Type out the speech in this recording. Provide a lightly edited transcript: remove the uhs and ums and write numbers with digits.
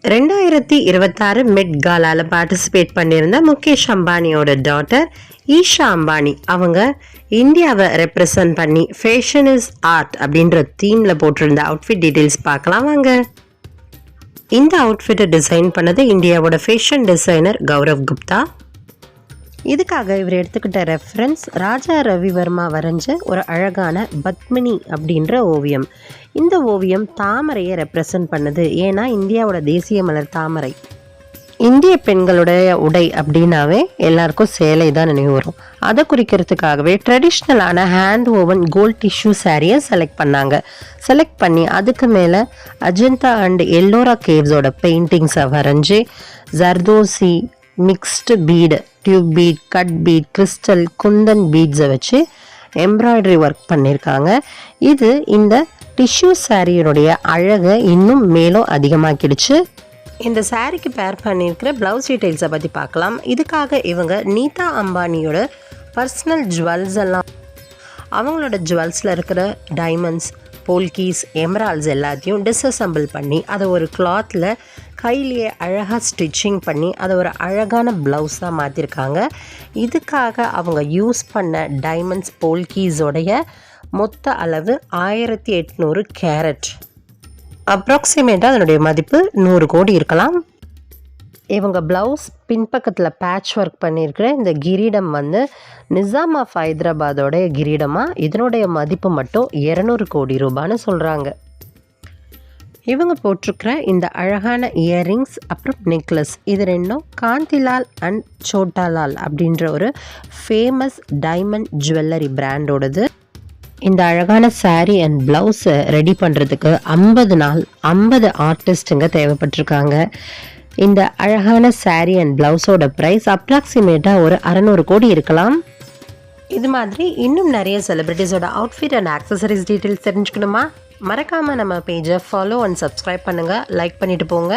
2026 மெட் காலால பார்ட்டிசிபேட் பண்ணியிருந்த முகேஷ் அம்பானியோட டாட்டர் ஈஷா அம்பானி அவங்க இந்தியாவை ரெப்ரசன்ட் பண்ணி ஃபேஷன் இஸ் ஆர்ட் அப்படின்ற தீமில் போட்டிருந்த அவுட்ஃபிட் டீட்டெயில்ஸ் பார்க்கலாம் வாங்க. இந்த அவுட்ஃபிட்டை டிசைன் பண்ணது இந்தியாவோட ஃபேஷன் டிசைனர் கௌரவ் குப்தா. இதுக்காக இவர் எடுத்துக்கிட்ட ரெஃபரன்ஸ் ராஜா ரவிவர்மா வரைஞ்ச ஒரு அழகான பத்மினி அப்படின்ற ஓவியம். இந்த ஓவியம் தாமரையை ரெப்ரசன்ட் பண்ணுது. ஏன்னா இந்தியாவோட தேசிய மலர் தாமரை. இந்திய பெண்களுடைய உடை அப்படின்னாவே எல்லாருக்கும் சேலை தான் நினைவு வரும். அதை குறிக்கிறதுக்காகவே ட்ரெடிஷ்னலான ஹேண்ட் ஓவன் கோல்ட் டிஷ்யூ சாரியை செலக்ட் பண்ணி அதுக்கு மேலே அஜந்தா அண்ட் எல்லோரா கேவ்ஸோட பெயிண்டிங்ஸை வரைஞ்சி zardozi mixed bead, tube bead, cut bead, crystal, kundan பீட்ஸை வச்சு எம்ப்ராய்டரி ஒர்க் பண்ணியிருக்காங்க. இது இந்த டிஷ்யூ சாரியினுடைய அழகை இன்னும் மேலும் அதிகமாக்கிடுச்சு. இந்த சாரிக்கு பேர் பண்ணியிருக்கிற ப்ளவுஸ் டீட்டெயில்ஸை பற்றி பார்க்கலாம். இதுக்காக இவங்க நீதா அம்பானியோட பர்சனல் ஜுவல்ஸ் எல்லாம் அவங்களோட ஜுவல்ஸில் இருக்கிற டைமண்ட்ஸ், போல்கீஸ், எமரால்ஸ் எல்லாத்தையும் டிஸ்அசம்பிள் பண்ணி அதை ஒரு கிளாத்தில் கையிலேயே அழகாக ஸ்டிச்சிங் பண்ணி அதை ஒரு அழகான ப்ளவுஸாக மாற்றிருக்காங்க. இதுக்காக அவங்க யூஸ் பண்ண டைமண்ட்ஸ், போல்கீஸோடைய மொத்த அளவு 1800 கேரட். அப்ராக்சிமேட்டாக அதனுடைய மதிப்பு 100 கோடி இருக்கலாம். இவங்க ப்ளவுஸ் பின்பக்கத்தில் பேட்ச் ஒர்க் பண்ணியிருக்கிற இந்த கிரீடம் நிசாம் ஆஃப் ஹைதராபாதோடைய கிரீடமாக இதனுடைய மதிப்பு மட்டும் 200 கோடி ரூபான்னு சொல்கிறாங்க. இவங்க போட்டிருக்கிற இந்த அழகான இயரிங்ஸ் அப்புறம் நெக்லஸ் இது ரெண்டும் காந்திலால் அண்ட் சோட்டாலால் அப்படின்ற ஒரு ஃபேமஸ் டைமண்ட் ஜுவல்லரி பிராண்டோடது. இந்த அழகான சாரீ அண்ட் ப்ளவுஸை ரெடி பண்ணுறதுக்கு 50 நாள் 50 ஆர்டிஸ்ட்டுங்க தேவைப்பட்டிருக்காங்க. இந்த அழகான சாரீ அண்ட் ப்ளவுஸோட ப்ரைஸ் அப்ராக்சிமேட்டாக ஒரு 600 கோடி இருக்கலாம். இது மாதிரி இன்னும் நிறைய செலிப்ரிட்டிஸோட அவுட்ஃபிட் அண்ட் ஆக்சசரிஸ் டீட்டெயில்ஸ் தெரிஞ்சுக்கணுமா? மறக்காமல் நம்ம பேஜை ஃபாலோ அண்ட் சப்ஸ்கிரைப் பண்ணுங்கள், லைக் பண்ணிவிட்டு போங்க.